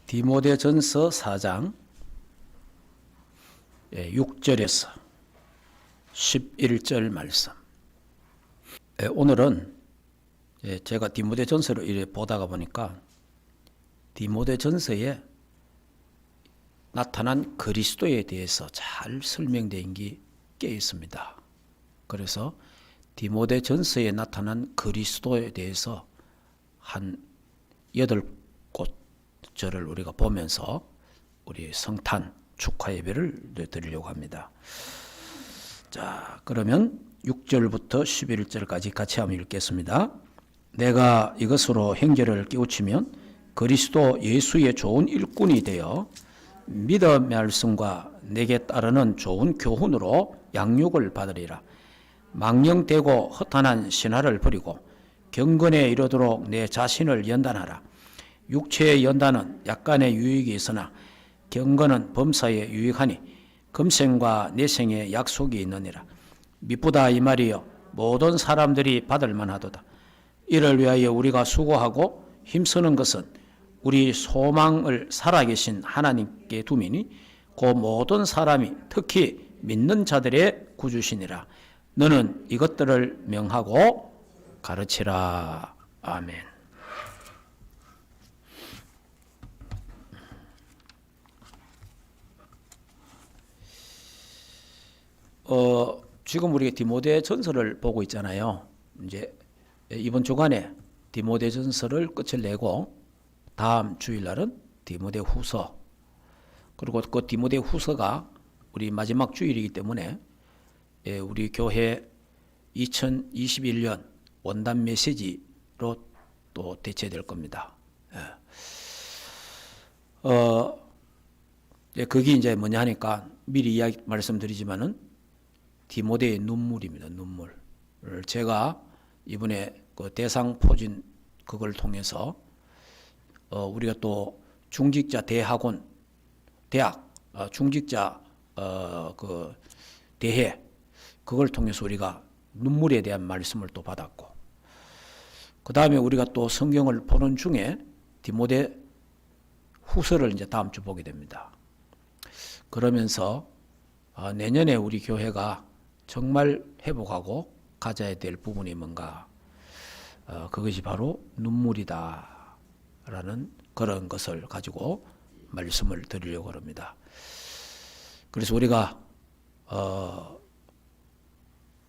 디모데전서 4장 6절에서 11절 말씀. 오늘은 제가 디모데전서를 이렇게 보다가 보니까 디모데전서에 나타난 그리스도에 대해서 잘 설명된 게 꽤 있습니다. 그래서 디모데전서에 나타난 그리스도에 대해서 한 8곳절을 우리가 보면서 우리 성탄 축하 예배를 드리려고 합니다. 자, 그러면 6절부터 11절까지 같이 한번 읽겠습니다. 내가 이것으로 형제를 깨우치면 그리스도 예수의 좋은 일꾼이 되어 믿음의 말씀과 내게 따르는 좋은 교훈으로 양육을 받으리라. 망령되고 허탄한 신화를 버리고 경건에 이르도록 내 자신을 연단하라. 육체의 연단은 약간의 유익이 있으나 경건은 범사에 유익하니 금생과 내생에 약속이 있느니라. 미쁘다 이 말이여 모든 사람들이 받을 만하도다. 이를 위하여 우리가 수고하고 힘쓰는 것은 우리 소망을 살아계신 하나님께 두미니 그 모든 사람이 특히 믿는 자들의 구주시니라. 너는 이것들을 명하고 가르치라. 아멘. 지금 우리가 디모데전서를 보고 있잖아요. 이제 이번 주간에 디모데전서를 끝을 내고 다음 주일날은 디모데후서, 그리고 그 디모데후서가 우리 마지막 주일이기 때문에 우리 교회 2021년 원단 메시지로 또 대체될 겁니다. 그게 이제 뭐냐 하니까 미리 이야기 말씀드리지만은 디모데의 눈물입니다. 눈물. 제가 이번에 그 대상 포진 그걸 통해서 우리가 또 중직자 대학원 대학 중직자 그 대회 그걸 통해서 우리가 눈물에 대한 말씀을 또 받았고, 그 다음에 우리가 또 성경을 보는 중에 디모데 후서를 이제 다음 주 보게 됩니다. 그러면서 내년에 우리 교회가 정말 회복하고 가져야 될 부분이 뭔가, 그것이 바로 눈물이다 라는 그런 것을 가지고 말씀을 드리려고 합니다. 그래서 우리가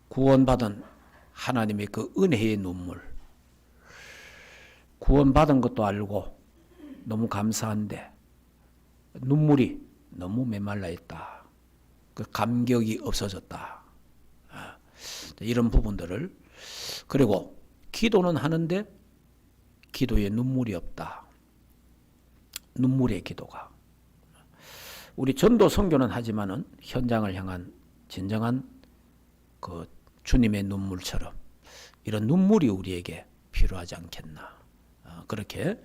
구원받은 하나님의 그 은혜의 눈물, 구원받은 것도 알고 너무 감사한데 눈물이 너무 메말라 있다, 그 감격이 없어졌다, 이런 부분들을, 그리고 기도는 하는데 기도에 눈물이 없다. 눈물의 기도가. 우리 전도 선교는 하지만은 현장을 향한 진정한 그 주님의 눈물처럼 이런 눈물이 우리에게 필요하지 않겠나. 그렇게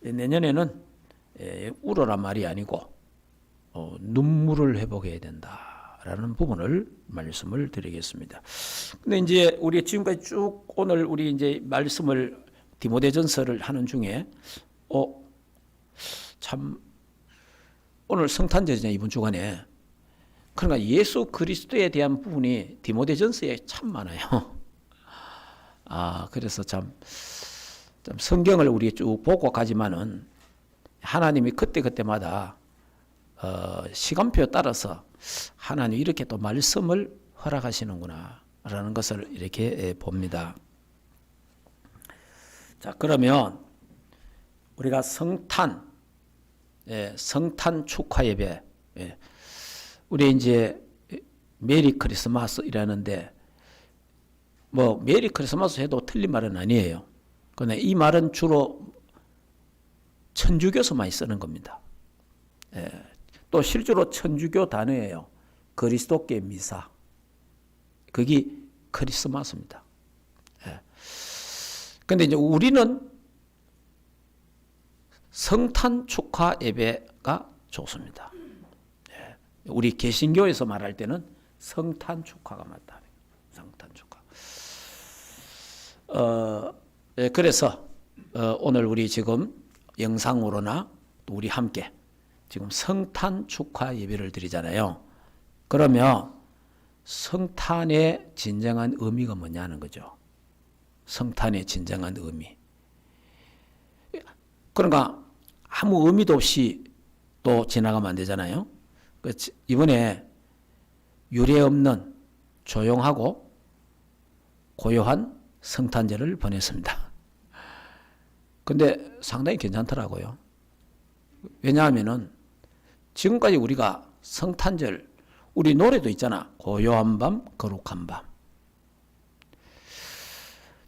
내년에는 울어라 말이 아니고 눈물을 회복해야 된다라는 부분을 말씀을 드리겠습니다. 근데 이제 우리 지금까지 쭉 오늘 우리 이제 말씀을 디모데전서를 하는 중에 참 오늘 성탄절이잖아요, 이번 주간에. 그러니까 예수 그리스도에 대한 부분이 디모데전서에 참 많아요. 그래서 참 성경을 우리 쭉 보고 가지만은 하나님이 그때그때마다 시간표에 따라서 하나님이 이렇게 또 말씀을 허락하시는구나 라는 것을 이렇게 봅니다. 자, 그러면 우리가 성탄 축하 예배, 우리 이제 메리 크리스마스 이라는데 뭐 메리 크리스마스 해도 틀린 말은 아니에요. 그런데 이 말은 주로 천주교에서 많이 쓰는 겁니다. 또 실제로 천주교 단어예요. 그리스도께 미사. 그게 크리스마스입니다. 그런데 이제 우리는 성탄 축하 예배가 좋습니다. 우리 개신교에서 말할 때는 성탄 축하가 맞다. 성탄 축하. 그래서 오늘 우리 지금 영상으로나 또 우리 함께 지금 성탄 축하 예배를 드리잖아요. 그러면 성탄의 진정한 의미가 뭐냐는 거죠. 성탄의 진정한 의미. 그러니까 아무 의미도 없이 또 지나가면 안 되잖아요. 이번에 유례 없는 조용하고 고요한 성탄절을 보냈습니다. 근데 상당히 괜찮더라고요. 왜냐하면은 지금까지 우리가 성탄절, 우리 노래도 있잖아. 고요한 밤, 거룩한 밤.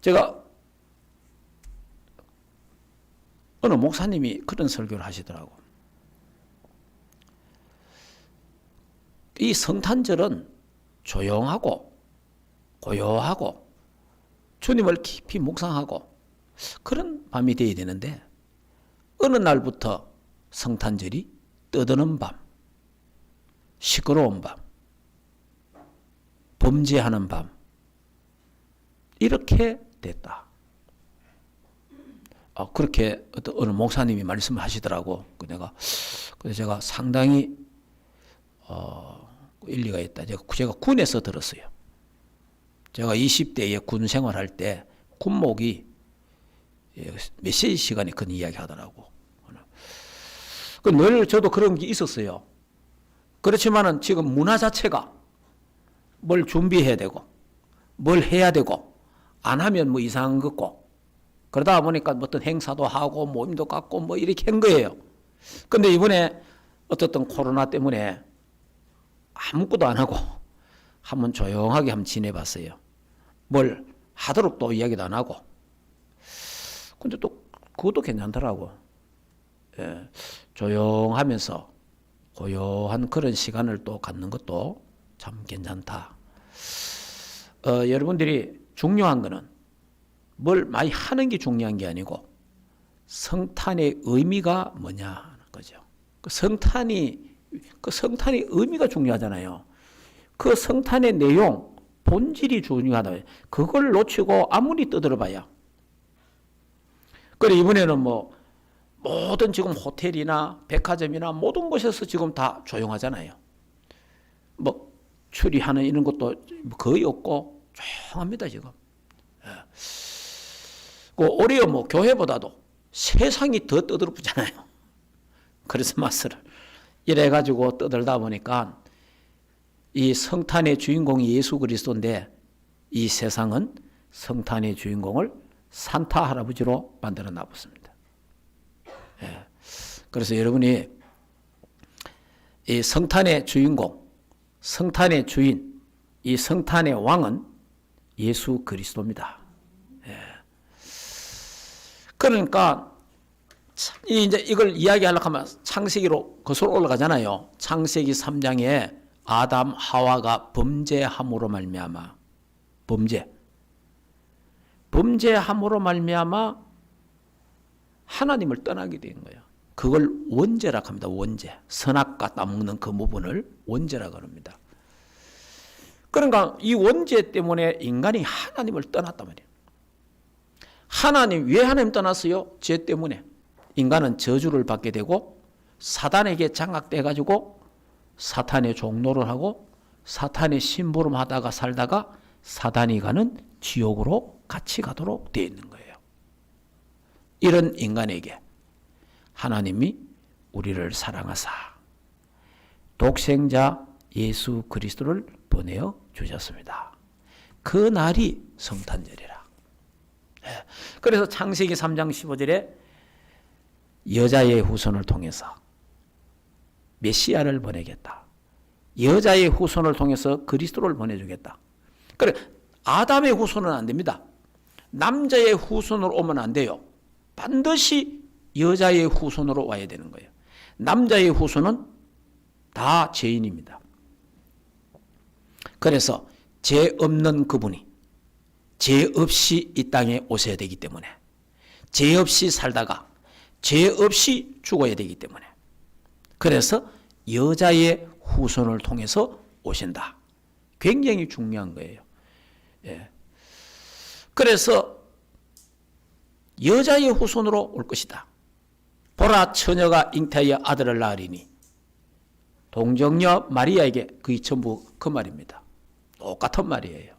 제가 어느 목사님이 그런 설교를 하시더라고. 이 성탄절은 조용하고 고요하고 주님을 깊이 묵상하고 그런 밤이 되어야 되는데 어느 날부터 성탄절이 떠드는 밤, 시끄러운 밤, 범죄하는 밤 이렇게 됐다. 그렇게 어느 목사님이 말씀을 하시더라고. 그래서 제가 상당히 일리가 있다. 제가 군에서 들었어요. 제가 20대에 군 생활할 때 군목이 메시지 시간에 그런 이야기 하더라고. 늘 저도 그런 게 있었어요. 그렇지만은 지금 문화 자체가 뭘 준비해야 되고 뭘 해야 되고 안 하면 뭐 이상한 것 같고 그러다 보니까 어떤 행사도 하고 모임도 갖고 뭐 이렇게 한 거예요. 근데 이번에 어쨌든 코로나 때문에 아무것도 안 하고 한번 조용하게 한번 지내봤어요. 뭘 하도록 또 이야기도 안 하고. 근데 또 그것도 괜찮더라고. 예, 조용하면서 고요한 그런 시간을 또 갖는 것도 참 괜찮다. 여러분들이 중요한 거는 뭘 많이 하는 게 중요한 게 아니고 성탄의 의미가 뭐냐는 거죠. 그 성탄의 의미가 중요하잖아요. 그 성탄의 내용, 본질이 중요하다. 그걸 놓치고 아무리 떠들어봐야. 그래 이번에는 뭐 모든 지금 호텔이나 백화점이나 모든 곳에서 지금 다 조용하잖아요. 뭐 추리하는 이런 것도 거의 없고 조용합니다 지금. 오히려 뭐 교회보다도 세상이 더 떠들어보잖아요. 크리스마스를 이래가지고 떠들다 보니까 이 성탄의 주인공이 예수 그리스도인데 이 세상은 성탄의 주인공을 산타 할아버지로 만들어 놔봤습니다. 예. 그래서 여러분이 이 성탄의 주인공, 성탄의 주인, 이 성탄의 왕은 예수 그리스도입니다. 예. 그러니까 이제 이걸 이야기하려고 하면 창세기로 거슬러 올라가잖아요. 창세기 3장에 아담 하와가 범죄함으로 말미암아 범죄함으로 말미암아 하나님을 떠나게 된 거예요. 그걸 원죄라고 합니다. 원죄. 선악과 따먹는 그 부분을 원죄라고 합니다. 그러니까 이 원죄 때문에 인간이 하나님을 떠났단 말이에요. 왜 하나님 떠났어요? 죄 때문에. 인간은 저주를 받게 되고 사단에게 장악돼 가지고 사탄의 종노를 하고 사탄의 심부름하다가 살다가 사단이 가는 지옥으로 같이 가도록 되어 있는 거예요. 이런 인간에게 하나님이 우리를 사랑하사 독생자 예수 그리스도를 보내어 주셨습니다. 그 날이 성탄절이라. 그래서 창세기 3장 15절에 여자의 후손을 통해서 메시아를 보내겠다. 여자의 후손을 통해서 그리스도를 보내주겠다. 그래 아담의 후손은 안 됩니다. 남자의 후손으로 오면 안 돼요. 반드시 여자의 후손으로 와야 되는 거예요. 남자의 후손은 다 죄인입니다. 그래서 죄 없는 그분이 죄 없이 이 땅에 오셔야 되기 때문에 죄 없이 살다가 죄 없이 죽어야 되기 때문에 그래서 여자의 후손을 통해서 오신다. 굉장히 중요한 거예요. 예. 그래서 여자의 후손으로 올 것이다. 보라, 처녀가 잉태하여 아들을 낳으리니. 동정녀 마리아에게 그게 전부 그 말입니다. 똑같은 말이에요.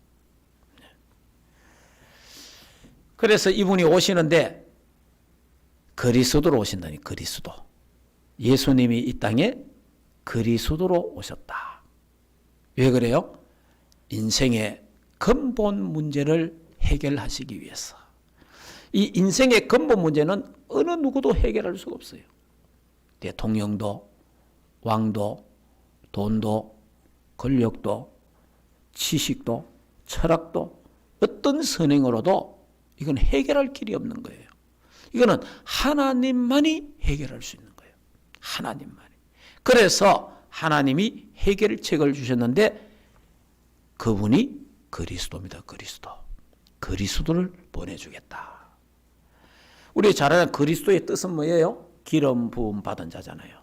그래서 이분이 오시는데 그리스도로 오신다니. 그리스도. 예수님이 이 땅에 그리스도로 오셨다. 왜 그래요? 인생의 근본 문제를 해결하시기 위해서. 이 인생의 근본 문제는 어느 누구도 해결할 수가 없어요. 대통령도, 왕도, 돈도, 권력도, 지식도, 철학도, 어떤 선행으로도 이건 해결할 길이 없는 거예요. 이거는 하나님만이 해결할 수 있는 거예요. 하나님만이. 그래서 하나님이 해결책을 주셨는데 그분이 그리스도입니다. 그리스도. 그리스도를 보내주겠다. 우리 잘 아는 그리스도의 뜻은 뭐예요? 기름 부음 받은 자잖아요.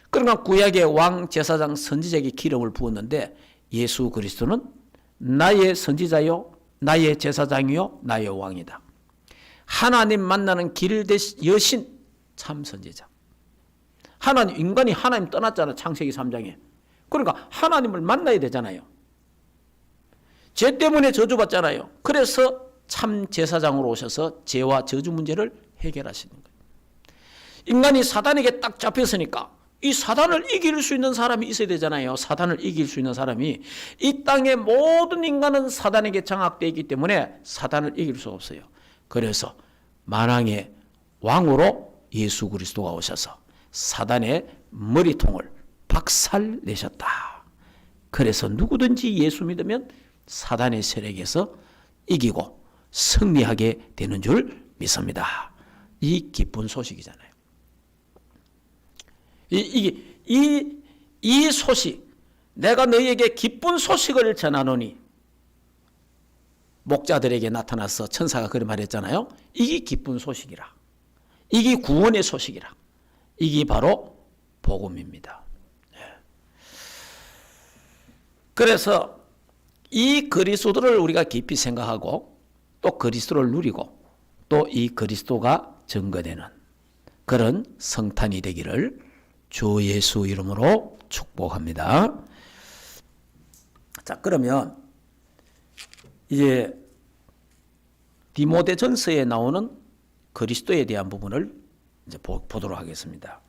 그러니까 구약의 왕, 제사장, 선지자에게 기름을 부었는데 예수 그리스도는 나의 선지자요, 나의 제사장이요, 나의 왕이다. 하나님 만나는 길 여신 참 선지자. 하나님, 인간이 하나님 떠났잖아요. 창세기 3장에. 그러니까 하나님을 만나야 되잖아요. 죄 때문에 저주받잖아요. 그래서 참 제사장으로 오셔서 죄와 저주 문제를 해결하시는 거예요. 인간이 사단에게 딱 잡혔으니까 이 사단을 이길 수 있는 사람이 있어야 되잖아요. 사단을 이길 수 있는 사람이. 이 땅의 모든 인간은 사단에게 장악되어 있기 때문에 사단을 이길 수 없어요. 그래서 만왕의 왕으로 예수 그리스도가 오셔서 사단의 머리통을 박살내셨다. 그래서 누구든지 예수 믿으면 사단의 세력에서 이기고 승리하게 되는 줄 믿습니다. 이 기쁜 소식이잖아요. 이 소식, 내가 너희에게 기쁜 소식을 전하노니, 목자들에게 나타나서 천사가 그렇게 말했잖아요. 이게 기쁜 소식이라. 이게 구원의 소식이라. 이게 바로 복음입니다. 그래서 이 그리스도를 우리가 깊이 생각하고 또 그리스도를 누리고 또 이 그리스도가 증거되는 그런 성탄이 되기를 주 예수 이름으로 축복합니다. 자, 그러면 이제 디모데전서에 나오는 그리스도에 대한 부분을 이제 보도록 하겠습니다.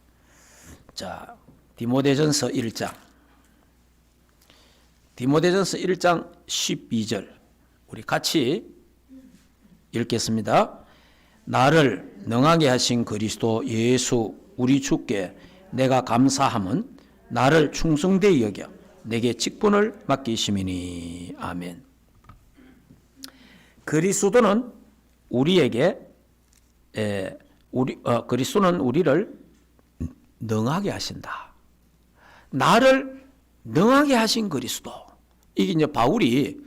자, 디모데전서 1장. 디모데전서 1장 12절. 우리 같이 읽겠습니다. 나를 능하게 하신 그리스도 예수 우리 주께 내가 감사함은 나를 충성되이 여겨 내게 직분을 맡기심이니. 아멘. 그리스도는 우리에게 그리스도는 우리를 능하게 하신다. 나를 능하게 하신 그리스도. 이게 이제 바울이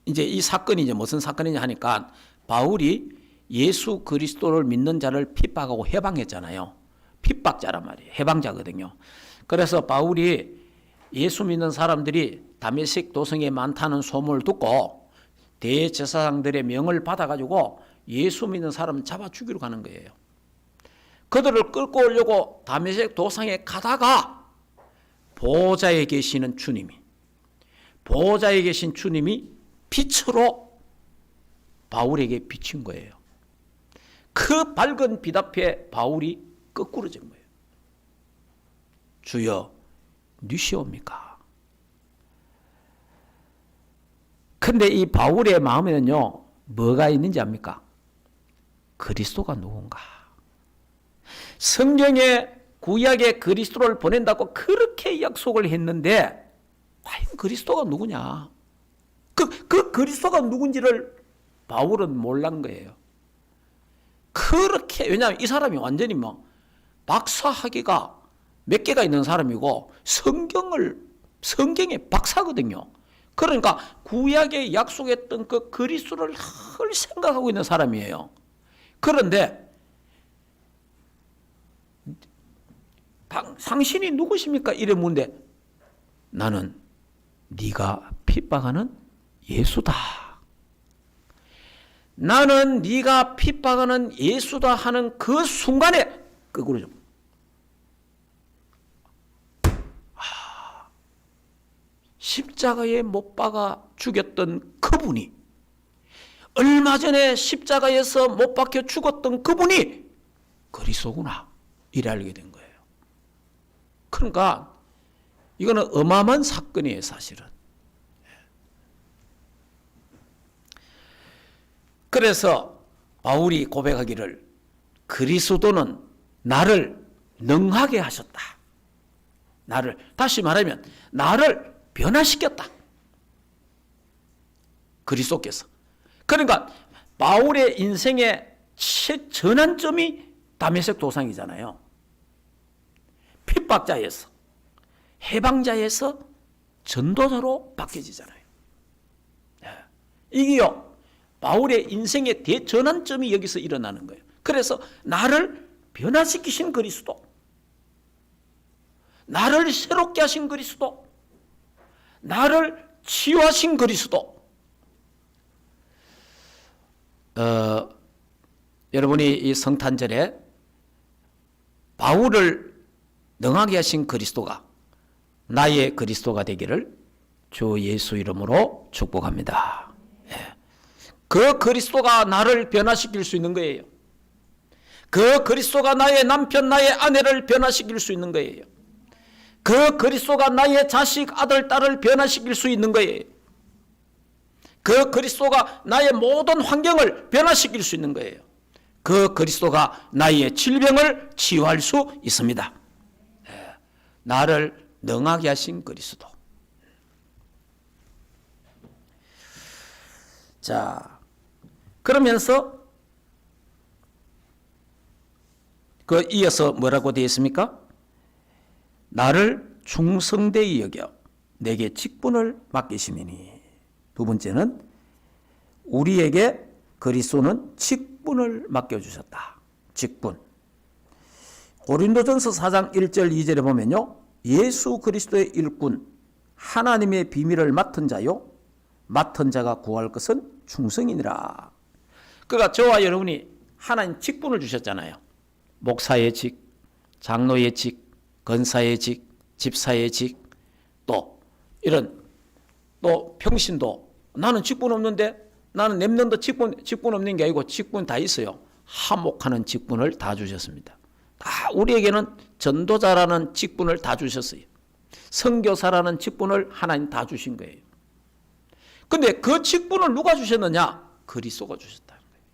이제 이 사건이 이제 무슨 사건이냐 하니까 바울이 예수 그리스도를 믿는 자를 핍박하고 해방했잖아요. 핍박자란 말이에요. 해방자거든요. 그래서 바울이 예수 믿는 사람들이 다메섹 도성에 많다는 소문을 듣고 대제사장들의 명을 받아가지고 예수 믿는 사람을 잡아 죽이러 가는 거예요. 그들을 끌고 오려고 다메섹 도성에 가다가 보좌에 계시는 주님이, 보좌에 계신 주님이 빛으로 바울에게 비친 거예요. 그 밝은 빛 앞에 바울이 거꾸러진 거예요. 주여, 누시옵니까? 근데 이 바울의 마음에는요, 뭐가 있는지 압니까? 그리스도가 누군가. 성경에 구약에 그리스도를 보낸다고 그렇게 약속을 했는데 과연 그리스도가 누구냐? 그 그리스도가 누군지를 바울은 몰란 거예요. 그렇게, 왜냐하면 이 사람이 완전히 뭐 박사학위가 몇 개가 있는 사람이고 성경의 박사거든요. 그러니까 구약에 약속했던 그 그리스도를 늘 생각하고 있는 사람이에요. 그런데 당신이 누구십니까? 이래 묻는데 나는 네가 핍박하는 예수다. 나는 네가 핍박하는 예수다 하는 그 순간에 거꾸로 좀. 십자가에 못 박아 죽였던 그분이, 얼마 전에 십자가에서 못 박혀 죽었던 그분이 그리스도구나, 이래 알게 된 거예요. 그러니까 이거는 어마어마한 사건이에요, 사실은. 그래서 바울이 고백하기를 그리스도는 나를 능하게 하셨다. 나를, 다시 말하면 나를 변화시켰다. 그리스도께서. 그러니까 바울의 인생의 전환점이 다메섹 도상이잖아요. 핍박자에서, 해방자에서 전도자로 바뀌어지잖아요. 이게요, 바울의 인생의 대전환점이 여기서 일어나는 거예요. 그래서 나를 변화시키신 그리스도, 나를 새롭게 하신 그리스도, 나를 치유하신 그리스도. 여러분이 이 성탄절에 바울을 능하게 하신 그리스도가 나의 그리스도가 되기를 주 예수 이름으로 축복합니다. 그 그리스도가 나를 변화시킬 수 있는 거예요. 그 그리스도가 나의 남편, 나의 아내를 변화시킬 수 있는 거예요. 그 그리스도가 나의 자식, 아들, 딸을 변화시킬 수 있는 거예요. 그 그리스도가 나의 모든 환경을 변화시킬 수 있는 거예요. 그 그리스도가 나의 질병을 치유할 수 있습니다. 나를 능하게 하신 그리스도. 자, 그러면서 그 이어서 뭐라고 되어 있습니까? 나를 충성되이 여겨 내게 직분을 맡기시미니. 두 번째는 우리에게 그리스도는 직분을 맡겨주셨다. 직분. 고린도전서 4장 1절 2절에 보면요, 예수 그리스도의 일꾼, 하나님의 비밀을 맡은 자요, 맡은 자가 구할 것은 충성이니라. 그러니까 저와 여러분이 하나님 직분을 주셨잖아요. 목사의 직, 장로의 직, 권사의 직, 집사의 직, 또 이런, 또 평신도. 나는 직분 없는데, 나는 랩런트 직분 없는 게 아니고 직분 다 있어요. 하목하는 직분을 다 주셨습니다. 다 우리에게는 전도자라는 직분을 다 주셨어요. 선교사라는 직분을 하나님 다 주신 거예요. 근데 그 직분을 누가 주셨느냐? 그리스도가 주셨다는 거예요.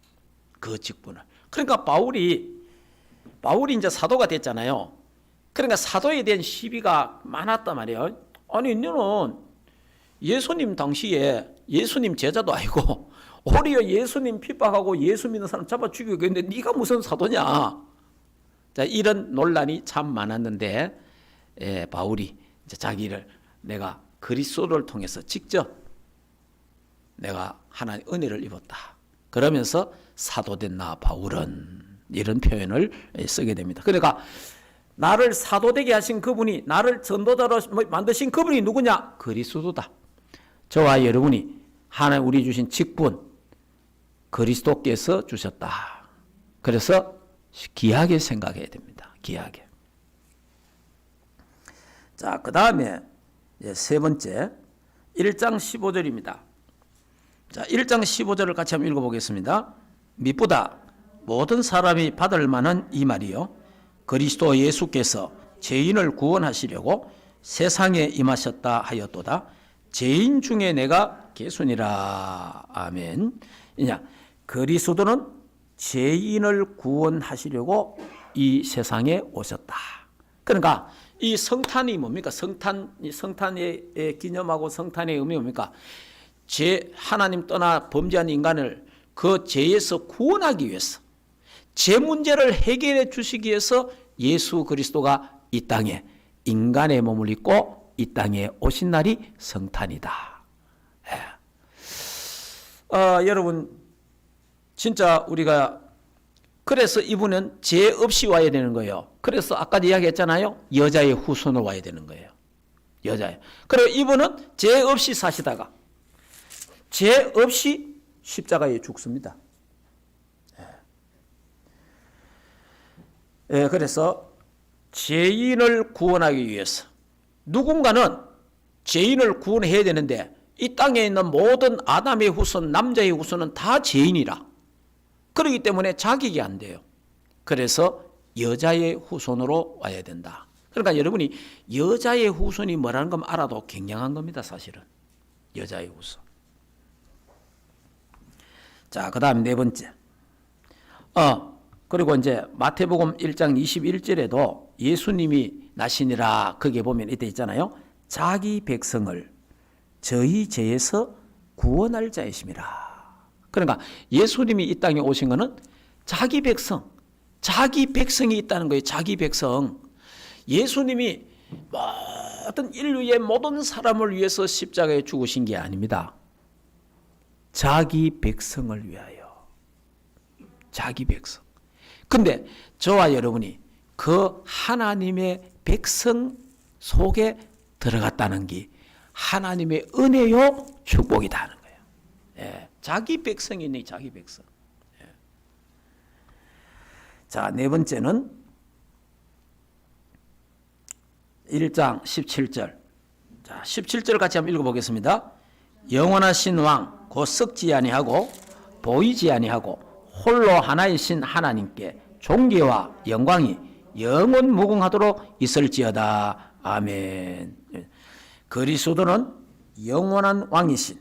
그 직분을. 그러니까 바울이 이제 사도가 됐잖아요. 그러니까 사도에 대한 시비가 많았단 말이에요. 아니, 너는 예수님 당시에 예수님 제자도 아니고 오히려 예수님 핍박하고 예수 믿는 사람 잡아 죽이고 있는데 네가 무슨 사도냐? 자, 이런 논란이 참 많았는데, 바울이 이제 자기를 내가 그리스도를 통해서 직접 내가 하나님의 은혜를 입었다. 그러면서 사도된 나 바울은 이런 표현을 쓰게 됩니다. 그러니까 나를 사도되게 하신 그분이, 나를 전도자로 만드신 그분이 누구냐? 그리스도다. 저와 여러분이 하나님 우리 주신 직분, 그리스도께서 주셨다. 그래서 귀하게 생각해야 됩니다. 귀하게. 자, 그 다음에 세 번째 1장 15절입니다. 자, 1장 15절을 같이 한번 읽어보겠습니다. 밑보다 모든 사람이 받을 만한 이 말이요, 그리스도 예수께서 죄인을 구원하시려고 세상에 임하셨다 하였도다. 죄인 중에 내가 개순이라. 아멘. 이냐, 그리스도는 죄인을 구원하시려고 이 세상에 오셨다. 그러니까 이 성탄이 뭡니까? 성탄의 기념하고 성탄의 의미 뭡니까? 하나님 떠나 범죄한 인간을 그 죄에서 구원하기 위해서, 죄 문제를 해결해 주시기 위해서 예수 그리스도가 이 땅에 인간의 몸을 입고 이 땅에 오신 날이 성탄이다. 여러분, 진짜 우리가, 그래서 이분은 죄 없이 와야 되는 거예요. 그래서 아까 이야기했잖아요. 여자의 후손으로 와야 되는 거예요. 여자의. 그리고 이분은 죄 없이 사시다가 죄 없이 십자가에 죽습니다. 그래서 죄인을 구원하기 위해서 누군가는 죄인을 구원해야 되는데 이 땅에 있는 모든 아담의 후손, 남자의 후손은 다 죄인이라. 그렇기 때문에 자격이 안 돼요. 그래서 여자의 후손으로 와야 된다. 그러니까 여러분이 여자의 후손이 뭐라는 건 알아도 굉장한 겁니다, 사실은. 여자의 후손. 자, 그 다음 네 번째. 그리고 이제 마태복음 1장 21절에도 예수님이 나시니라, 거기에 보면 이때 있잖아요. 자기 백성을 저희 죄에서 구원할 자이심이라. 그러니까 예수님이 이 땅에 오신 것은 자기 백성이 있다는 거예요. 자기 백성. 예수님이 모든 인류의 모든 사람을 위해서 십자가에 죽으신 게 아닙니다. 자기 백성을 위하여. 자기 백성. 근데 저와 여러분이 그 하나님의 백성 속에 들어갔다는 게 하나님의 은혜요 축복이다 하는 거예요. 예, 자기 백성이니 자기 백성. 예. 자, 네 번째는 1장 17절. 자, 17절 같이 한번 읽어보겠습니다. 영원하신 왕, 곧 썩지 아니하고 보이지 아니하고 홀로 하나이신 하나님께 존귀와 영광이 영원 무궁하도록 있을지어다. 아멘. 그리스도는 영원한 왕이신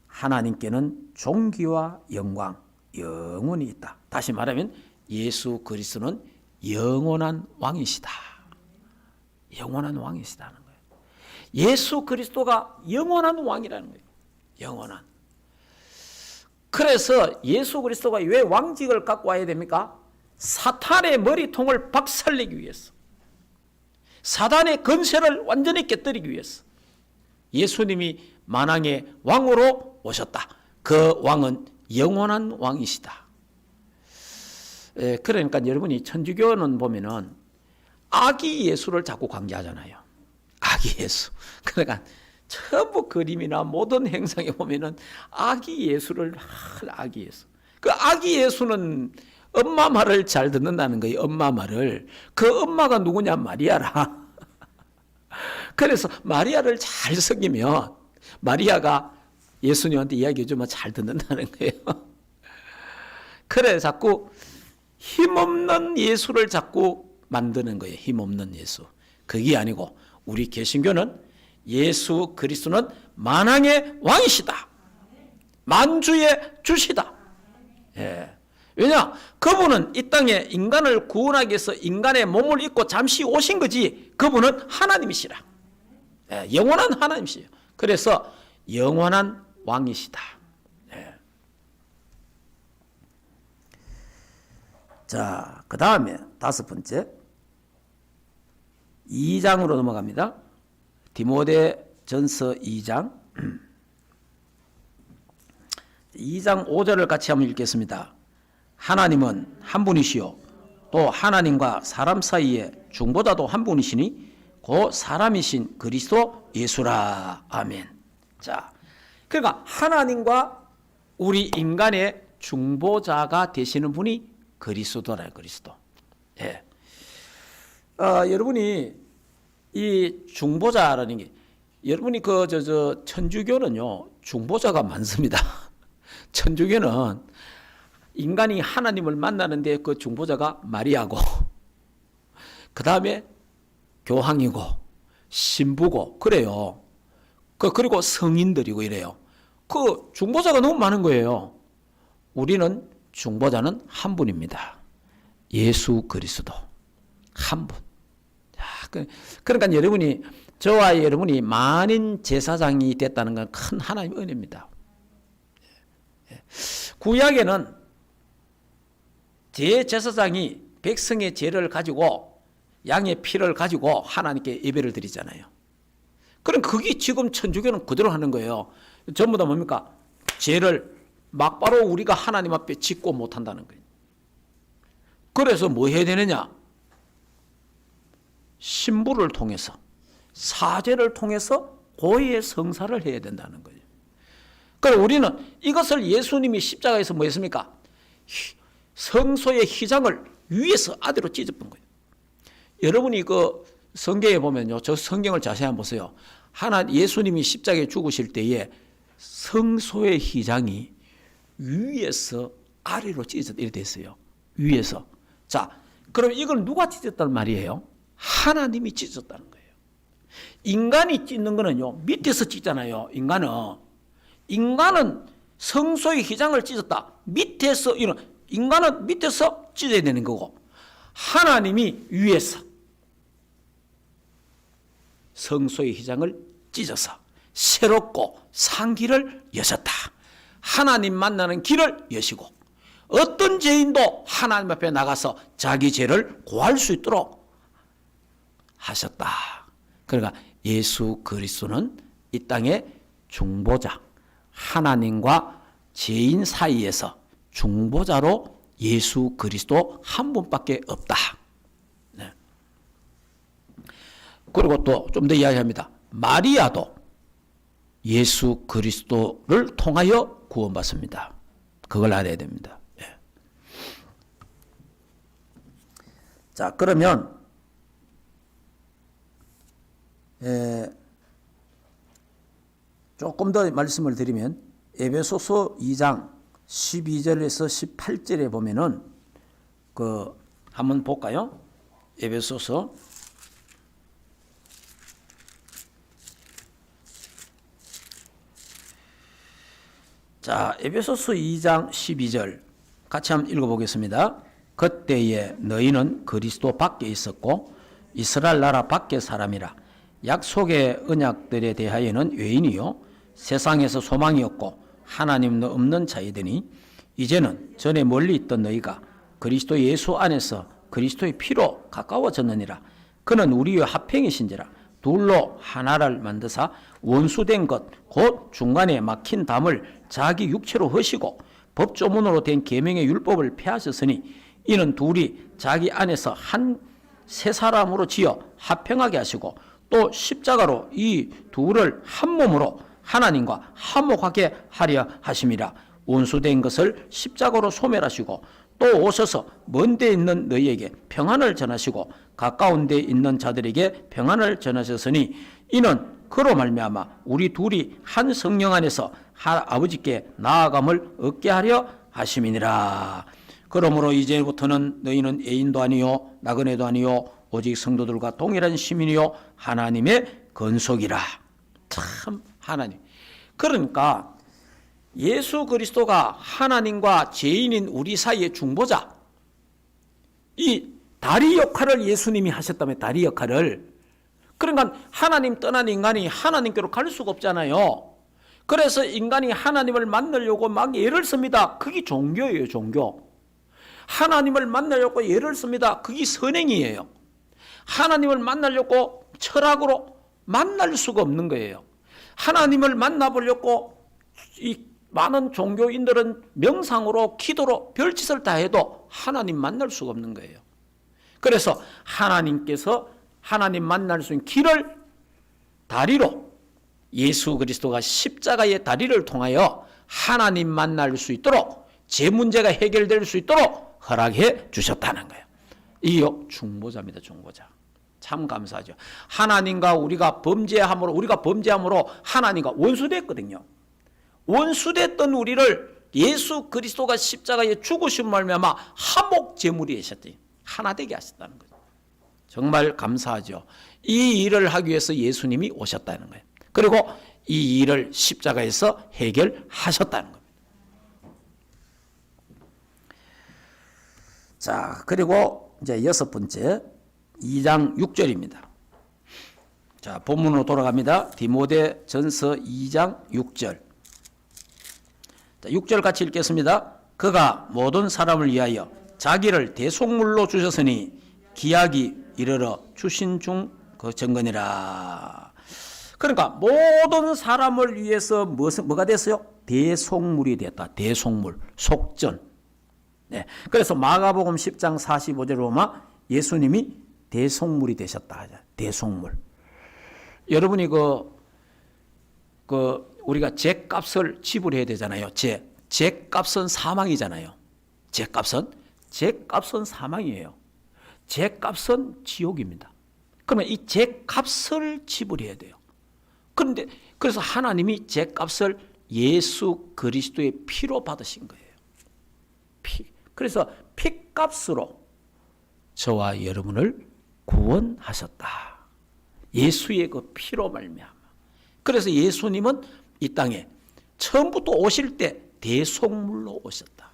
하나님께는 존귀와 영광 영원히 있다. 다시 말하면 예수 그리스도는 영원한 왕이시다. 영원한 왕이시다는 거예요. 예수 그리스도가 영원한 왕이라는 거예요. 영원한. 그래서 예수 그리스도가 왜 왕직을 갖고 와야 됩니까? 사탄의 머리통을 박살내기 위해서. 사단의 건세를 완전히 깨뜨리기 위해서. 예수님이 만왕의 왕으로 오셨다. 그 왕은 영원한 왕이시다. 그러니까 여러분이 천주교는 보면은 아기 예수를 자꾸 강조하잖아요. 아기 예수. 그러니까 전부 그림이나 모든 행상에 보면은 아기 예수를, 아기 예수. 그 아기 예수는 엄마 말을 잘 듣는다는 거예요. 엄마 말을. 그 엄마가 누구냐? 마리아라. 그래서 마리아를 잘 섬기면 마리아가 예수님한테 이야기해주면 잘 듣는다는 거예요. 그래 자꾸 힘없는 예수를 자꾸 만드는 거예요. 힘없는 예수. 그게 아니고 우리 개신교는 예수 그리스도는 만왕의 왕이시다. 만주의 주시다. 예. 왜냐? 그분은 이 땅에 인간을 구원하기 위해서 인간의 몸을 입고 잠시 오신 거지. 그분은 하나님이시라. 예. 영원한 하나님이시요. 그래서 영원한 왕이시다. 예. 자, 그 다음에 다섯 번째 2장으로 넘어갑니다. 디모데전서 2장 2장 5절을 같이 한번 읽겠습니다. 하나님은 한 분이시요 또 하나님과 사람 사이에 중보자도 한 분이시니 그 사람이신 그리스도 예수라. 아멘. 자, 그러니까 하나님과 우리 인간의 중보자가 되시는 분이 그리스도라. 그리스도. 예. 여러분이 이 중보자라는 게 여러분이 천주교는요 중보자가 많습니다. 천주교는 인간이 하나님을 만나는데 그 중보자가 마리아고, 그 다음에 교황이고, 신부고, 그래요. 그리고 성인들이고 이래요. 그 중보자가 너무 많은 거예요. 우리는 중보자는 한 분입니다. 예수 그리스도. 한 분. 그러니까 여러분이, 저와 여러분이 만인 제사장이 됐다는 건 큰 하나님의 은혜입니다. 구약에는 제사장이 백성의 죄를 가지고 양의 피를 가지고 하나님께 예배를 드리잖아요. 그럼 그게 지금 천주교는 그대로 하는 거예요. 전부 다 뭡니까? 죄를 막바로 우리가 하나님 앞에 짓고 못한다는 거예요. 그래서 뭐 해야 되느냐? 신부를 통해서, 사제를 통해서 고의의 성사를 해야 된다는 거예요. 그래서 우리는 이것을 예수님이 십자가에서 뭐 했습니까? 성소의 휘장을 위에서 아래로 찢어본 거예요. 여러분이 그 성경에 보면요, 저 성경을 자세히 한번 보세요. 예수님이 십자가에 죽으실 때에 성소의 휘장이 위에서 아래로 찢어졌다 이렇게 됐어요. 위에서. 자, 그럼 이걸 누가 찢었단 말이에요? 하나님이 찢었다는 거예요. 인간이 찢는 거는요, 밑에서 찢잖아요. 인간은 성소의 휘장을 찢었다. 밑에서 인간은 밑에서 찢어야 되는 거고, 하나님이 위에서 성소의 휘장을 찢어서 새롭고 산 길을 여셨다. 하나님 만나는 길을 여시고, 어떤 죄인도 하나님 앞에 나가서 자기 죄를 고할 수 있도록 하셨다. 그러니까 예수 그리스도는 이 땅의 중보자, 하나님과 죄인 사이에서 중보자로 예수 그리스도 한 분밖에 없다. 네. 그리고 또 좀 더 이야기합니다. 마리아도 예수 그리스도를 통하여 구원받습니다. 그걸 알아야 됩니다. 예. 자, 그러면 조금 더 말씀을 드리면 에베소서 2장 12절에서 18절에 보면은 한번 볼까요? 에베소서 자, 에베소서 2장 12절 같이 한번 읽어보겠습니다. 그때에 너희는 그리스도 밖에 있었고 이스라엘 나라 밖의 사람이라. 약속의 언약들에 대하여는 외인이요 세상에서 소망이 없고 하나님도 없는 자이더니 이제는 전에 멀리 있던 너희가 그리스도 예수 안에서 그리스도의 피로 가까워졌느니라. 그는 우리의 합행이신지라. 둘로 하나를 만드사 원수된 것 곧 중간에 막힌 담을 자기 육체로 허시고 법조문으로 된 계명의 율법을 폐하셨으니 이는 둘이 자기 안에서 한 세 사람으로 지어 합평하게 하시고 또 십자가로 이 둘을 한 몸으로 하나님과 화목하게 하려 하심이라. 원수된 것을 십자가로 소멸하시고 또 오셔서 먼 데 있는 너희에게 평안을 전하시고 가까운 데 있는 자들에게 평안을 전하셨으니 이는 그로 말미암아 우리 둘이 한 성령 안에서 아버지께 나아감을 얻게 하려 하심이니라. 그러므로 이제부터는 너희는 애인도 아니요 나그네도 아니요 오직 성도들과 동일한 시민이요 하나님의 건속이라. 참 하나님. 그러니까 예수 그리스도가 하나님과 죄인인 우리 사이의 중보자, 이 다리 역할을 예수님이 하셨다며. 다리 역할을. 그러니까 하나님 떠난 인간이 하나님께로 갈 수가 없잖아요. 그래서 인간이 하나님을 만나려고 막 애를 씁니다. 그게 종교예요. 종교. 하나님을 만나려고 애를 씁니다. 그게 선행이에요. 하나님을 만나려고 철학으로 만날 수가 없는 거예요. 하나님을 만나보려고 이 많은 종교인들은 명상으로 기도로 별짓을 다 해도 하나님 만날 수가 없는 거예요. 그래서 하나님께서 하나님 만날 수 있는 길을 다리로 예수 그리스도가 십자가의 다리를 통하여 하나님 만날 수 있도록 제 문제가 해결될 수 있도록 허락해 주셨다는 거예요. 이게 중보자입니다. 중보자. 참 감사하죠. 하나님과 우리가 범죄함으로 하나님과 원수됐거든요. 원수됐던 우리를 예수 그리스도가 십자가에 죽으신 말미암아 화목 제물이 되셨더니 하나 되게 하셨다는 거죠. 정말 감사하죠. 이 일을 하기 위해서 예수님이 오셨다는 거예요. 그리고 이 일을 십자가에서 해결하셨다는 겁니다. 자, 그리고 이제 6번째 2장 6절입니다. 자, 본문으로 돌아갑니다. 디모데 전서 2장 6절. 자, 6절 같이 읽겠습니다. 그가 모든 사람을 위하여 자기를 대속물로 주셨으니 기약이 이르러 주신 중 그 증거니라. 그러니까 모든 사람을 위해서 뭐가 됐어요? 대속물이 됐다. 대속물, 속전. 네. 그래서 마가복음 10장 45절에 보면 예수님이 대속물이 되셨다. 대속물. 여러분이 우리가 죄값을 지불해야 되잖아요. 죄값은 사망이잖아요. 죄값은. 죄값은 사망이에요. 죄값은 지옥입니다. 그러면 이 죄값을 지불해야 돼요. 그런데 그래서 하나님이 죄값을 예수 그리스도의 피로 받으신 거예요. 그래서 피값으로 저와 여러분을 구원하셨다. 예수의 그 피로 말미암아. 그래서 예수님은 이 땅에 처음부터 오실 때 대속물로 오셨다.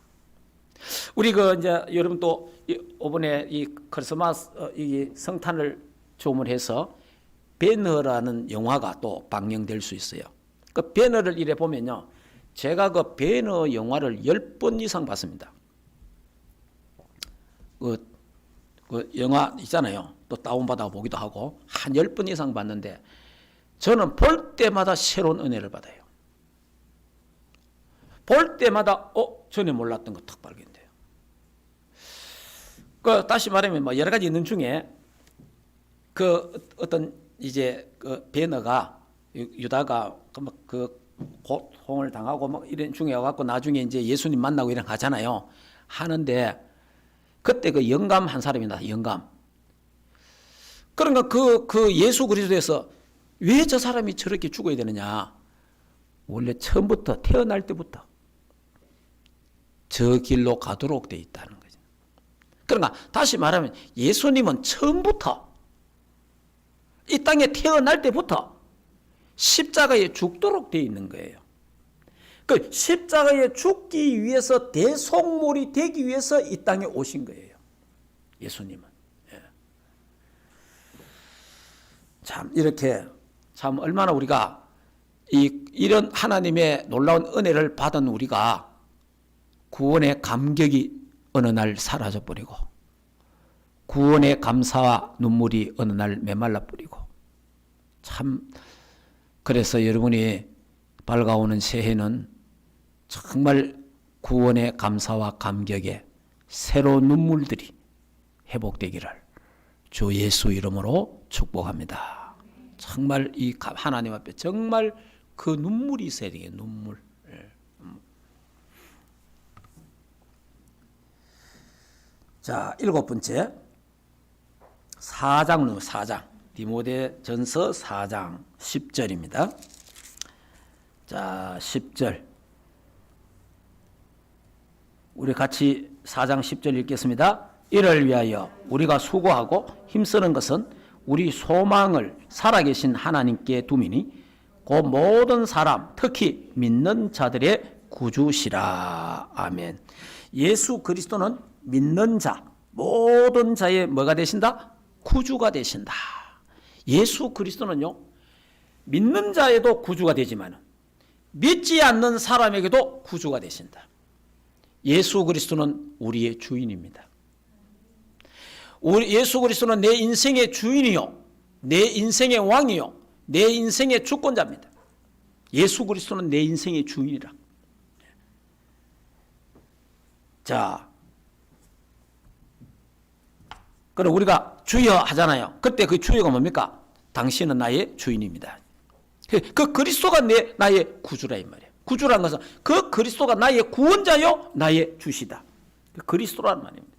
우리 이제 여러분 또 이번에 이 크리스마스 이 성탄을 조문해서 배너라는 영화가 또 방영될 수 있어요. 그 배너를 이래 보면요, 제가 그 배너 영화를 10번 이상 봤습니다. 그 영화 있잖아요. 또 다운받아 보기도 하고 한 10번 이상 봤는데 저는 볼 때마다 새로운 은혜를 받아요. 볼 때마다 전에 몰랐던 거 탁 발견돼요. 그 다시 말하면 뭐 여러 가지 있는 중에 그 어떤 이제 그 베너가 유다가 그 고통을 당하고 뭐 이런 중에 와갖고 나중에 이제 예수님 만나고 이런 하잖아요. 하는데 그때 그 영감 한 사람이 나 영감. 그러니까 그 예수 그리스도에서 왜 저 사람이 저렇게 죽어야 되느냐? 원래 처음부터 태어날 때부터 저 길로 가도록 돼 있다는 거죠. 그러니까 다시 말하면 예수님은 처음부터 이 땅에 태어날 때부터 십자가에 죽도록 돼 있는 거예요. 그 십자가에 죽기 위해서 대속물이 되기 위해서 이 땅에 오신 거예요. 예수님은. 예. 참 이렇게 참 얼마나 우리가 이런 하나님의 놀라운 은혜를 받은 우리가 구원의 감격이 어느 날 사라져 버리고 구원의 감사와 눈물이 어느 날 메말라 버리고 참 그래서 여러분이 밝아오는 새해는 정말 구원의 감사와 감격에 새로운 눈물들이 회복되기를 주 예수 이름으로 축복합니다. 정말 이 하나님 앞에 정말 그 눈물이 있어야 되겠어요. 눈물. 자, 7번째 4장 디모데전서 4장 10절입니다. 자, 10절 우리 같이 4장 10절 읽겠습니다. 이를 위하여 우리가 수고하고 힘쓰는 것은 우리 소망을 살아계신 하나님께 두미니 그 모든 사람 특히 믿는 자들의 구주시라. 아멘. 예수 그리스도는 믿는 자 모든 자의 뭐가 되신다? 구주가 되신다. 예수 그리스도는요 믿는 자에도 구주가 되지만 믿지 않는 사람에게도 구주가 되신다. 예수 그리스도는 우리의 주인입니다. 예수 그리스도는 내 인생의 주인이요 내 인생의 왕이요 내 인생의 주권자입니다. 예수 그리스도는 내 인생의 주인이라. 자, 그럼 우리가 주여 하잖아요. 그때 그 주여가 뭡니까? 당신은 나의 주인입니다. 그 그리스도가 나의 구주라 이 말이에요. 구주라는 것은 그 그리스도가 나의 구원자요 나의 주시다. 그리스도라는 말입니다.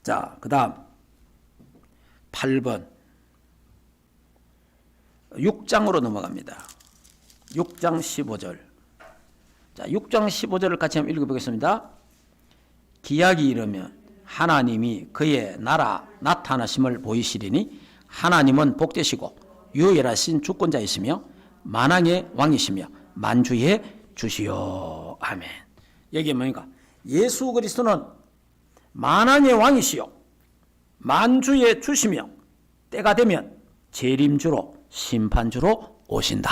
자, 그 다음 8번 6장으로 넘어갑니다. 6장 15절. 자, 6장 15절을 같이 한번 읽어보겠습니다. 기약이 이르면 하나님이 그의 나라 나타나심을 보이시리니 하나님은 복되시고 유일하신 주권자이시며 만왕의 왕이시며 만주의 주시오. 아멘. 여기 뭐니까 예수 그리스도는 만왕의 왕이시요 만주의 주시며 때가 되면 재림주로 심판주로 오신다.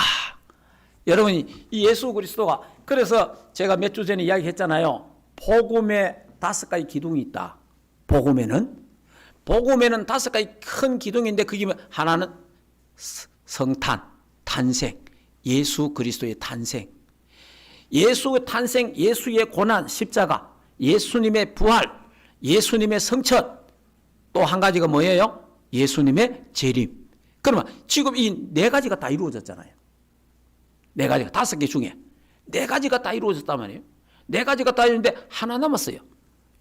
여러분이 이 예수 그리스도가 그래서 제가 몇 주 전에 이야기했잖아요. 복음에 5가지 기둥이 있다. 복음에는 5가지 큰 기둥인데 그게 하나는 성탄, 탄생, 예수 그리스도의 탄생, 예수의 탄생, 예수의 고난, 십자가, 예수님의 부활, 예수님의 성천, 또 한 가지가 뭐예요? 예수님의 재림. 그러면 지금 이 4가지가 다 이루어졌잖아요. 4가지가 5개 중에 네 가지가 다 이루어졌단 말이에요. 네 가지가 다 이루어졌는데 하나 남았어요.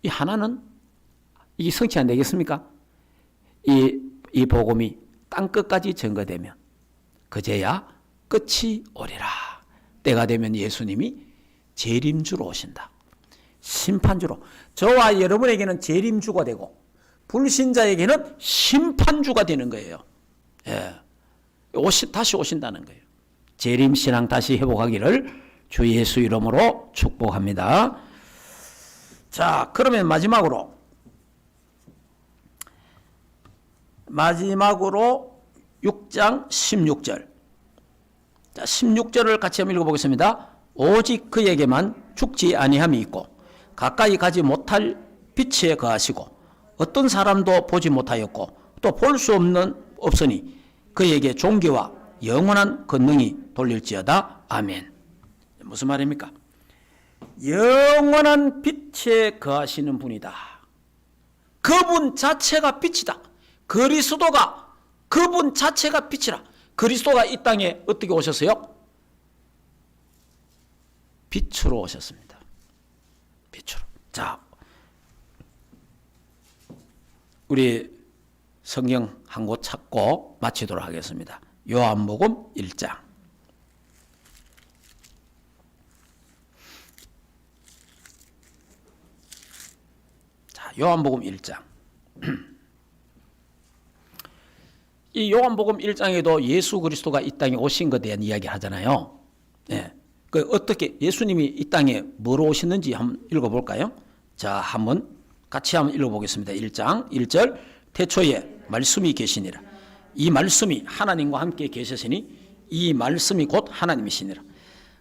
이 하나는 이게 성취 안 되겠습니까? 이 복음이 땅끝까지 전거되면 그제야 끝이 오리라. 때가 되면 예수님이 재림주로 오신다. 심판주로. 저와 여러분에게는 재림주가 되고 불신자에게는 심판주가 되는 거예요. 예. 다시 오신다는 거예요. 재림신앙 다시 회복하기를 주 예수 이름으로 축복합니다. 자, 그러면 마지막으로 6장 16절. 자, 16절을 같이 한번 읽어보겠습니다. 오직 그에게만 죽지 아니함이 있고 가까이 가지 못할 빛에 거하시고 어떤 사람도 보지 못하였고 또 볼 수 없으니 그에게 존귀와 영원한 권능이 돌릴지어다. 아멘. 무슨 말입니까? 영원한 빛에 거하시는 분이다. 그분 자체가 빛이다. 그리스도가 그분 자체가 빛이라. 그리스도가 이 땅에 어떻게 오셨어요? 빛으로 오셨습니다. 빛으로. 자, 우리 성경 한 곳 찾고 마치도록 하겠습니다. 요한복음 1장. 자, 요한복음 1장. 이 요한복음 1장에도 예수 그리스도가 이 땅에 오신 것에 대한 이야기 하잖아요. 네. 그 어떻게 예수님이 이 땅에 뭐로 오셨는지 한번 읽어볼까요? 자, 같이 한번 읽어보겠습니다. 1장 1절. 태초에 말씀이 계시니라. 이 말씀이 하나님과 함께 계셨으니 이 말씀이 곧 하나님이시니라.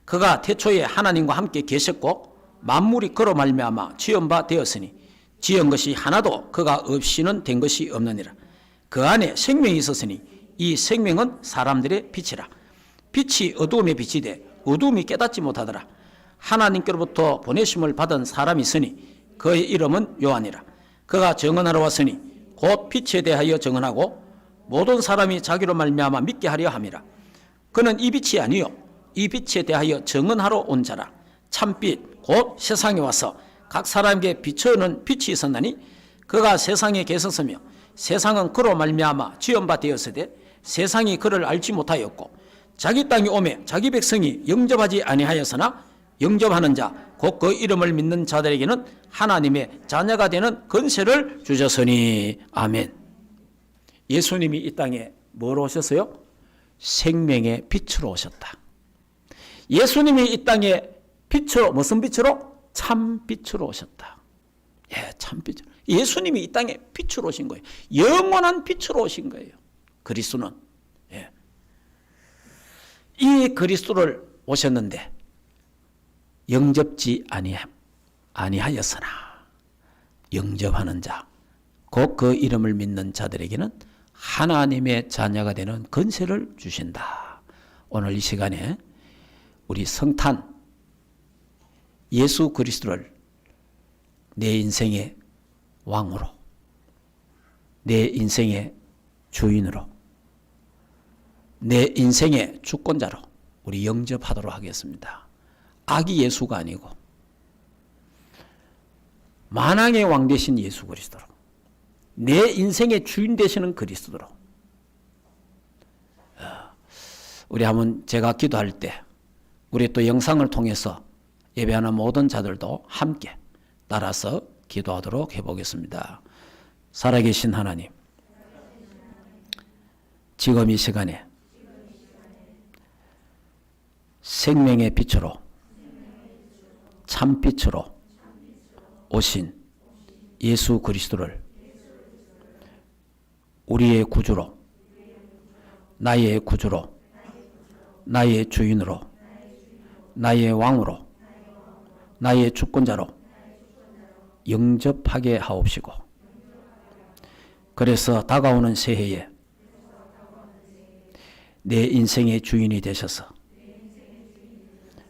그가 태초에 하나님과 함께 계셨고 만물이 그로 말미암아 지은 바 되었으니 지은 것이 하나도 그가 없이는 된 것이 없느니라. 그 안에 생명이 있었으니 이 생명은 사람들의 빛이라. 빛이 어두움에 빛이 돼 어두움이 깨닫지 못하더라. 하나님께로부터 보내심을 받은 사람이 있으니 그의 이름은 요한이라. 그가 증언하러 왔으니 곧 빛에 대하여 증언하고 모든 사람이 자기로 말미암아 믿게 하려 함이라. 그는 이 빛이 아니요 이 빛에 대하여 증언하러 온 자라. 참빛 곧 세상에 와서 각 사람에게 비추는 빛이 있었나니 그가 세상에 계셨으며 세상은 그로 말미암아 지은 바 되었으되 세상이 그를 알지 못하였고 자기 땅에 오매 자기 백성이 영접하지 아니하였으나 영접하는 자 곧 그 이름을 믿는 자들에게는 하나님의 자녀가 되는 권세를 주셨으니. 아멘. 예수님이 이 땅에 뭐로 오셨어요? 생명의 빛으로 오셨다. 예수님이 이 땅에 빛으로, 무슨 빛으로? 참빛으로 오셨다. 예, 참빛. 예수님이 이 땅에 빛으로 오신 거예요. 영원한 빛으로 오신 거예요. 그리스도는. 예. 이 그리스도를 오셨는데 영접지 아니하였으나 영접하는 자, 곧 그 이름을 믿는 자들에게는 하나님의 자녀가 되는 권세를 주신다. 오늘 이 시간에 우리 성탄 예수 그리스도를 내 인생의 왕으로, 내 인생의 주인으로, 내 인생의 주권자로 우리 영접하도록 하겠습니다. 아기 예수가 아니고 만왕의 왕 되신 예수 그리스도로, 내 인생의 주인 되시는 그리스도로. 우리 한번 제가 기도할 때 우리 또 영상을 통해서 예배하는 모든 자들도 함께 따라서 기도하도록 해보겠습니다. 살아계신 하나님, 지금 이 시간에 생명의 빛으로, 참빛으로 오신 예수 그리스도를 우리의 구주로, 나의 구주로, 나의 주인으로, 나의 왕으로, 나의 주권자로 영접하게 하옵시고, 그래서 다가오는 새해에 내 인생의 주인이 되셔서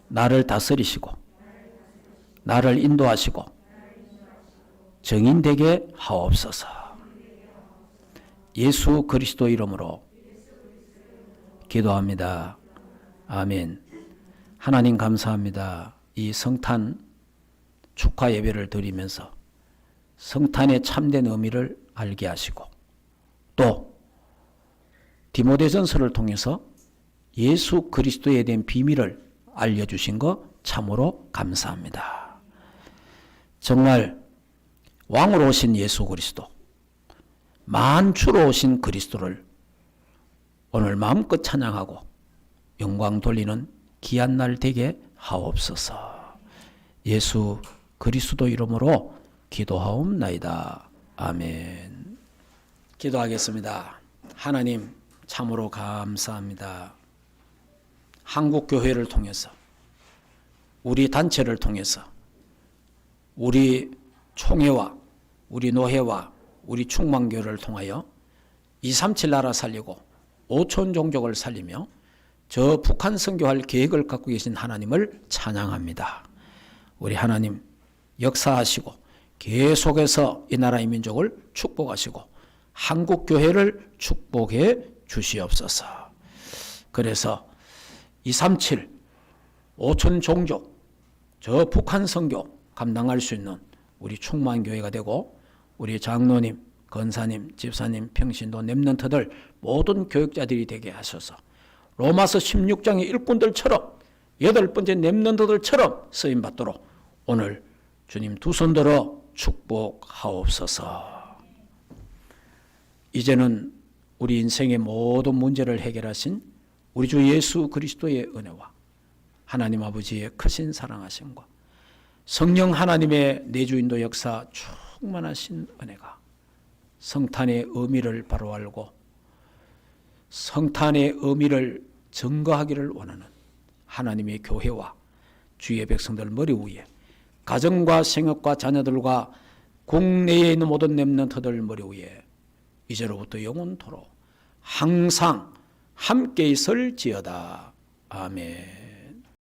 나를 다스리시고 나를 인도하시고 정인되게 하옵소서. 예수 그리스도 이름으로 기도합니다. 아멘. 하나님 감사합니다. 이 성탄 축하 예배를 드리면서 성탄의 참된 의미를 알게 하시고 또 디모데전서를 통해서 예수 그리스도에 대한 비밀을 알려주신 것 참으로 감사합니다. 정말 왕으로 오신 예수 그리스도, 만주로 오신 그리스도를 오늘 마음껏 찬양하고 영광 돌리는 귀한 날 되게 하옵소서. 예수 그리스도 이름으로 기도하옵나이다. 아멘. 기도하겠습니다. 하나님 참으로 감사합니다. 한국교회를 통해서 우리 단체를 통해서 우리 총회와 우리 노회와 우리 충만교를 통하여 237 나라 살리고 5천 종족을 살리며 저 북한 선교할 계획을 갖고 계신 하나님을 찬양합니다. 우리 하나님 역사하시고 계속해서 이 나라의 민족을 축복하시고 한국교회를 축복해 주시옵소서. 그래서 237 5천 종족 저 북한 선교 감당할 수 있는 우리 충만교회가 되고 우리 장로님, 권사님, 집사님, 평신도, 렘넌트들 모든 교육자들이 되게 하셔서 로마서 16장의 일꾼들처럼 8번째 렘넌트들처럼 쓰임받도록 오늘 주님 두 손 들어 축복하옵소서. 이제는 우리 인생의 모든 문제를 해결하신 우리 주 예수 그리스도의 은혜와 하나님 아버지의 크신 사랑하심과 성령 하나님의 내주인도 역사 충만하신 은혜가 성탄의 의미를 바로 알고 성탄의 의미를 증거하기를 원하는 하나님의 교회와 주의 백성들 머리 위에 가정과 생업과 자녀들과 국내에 있는 모든 렘넌트들 머리 위에 이제로부터 영원토록 항상 함께 있을지어다. 아멘.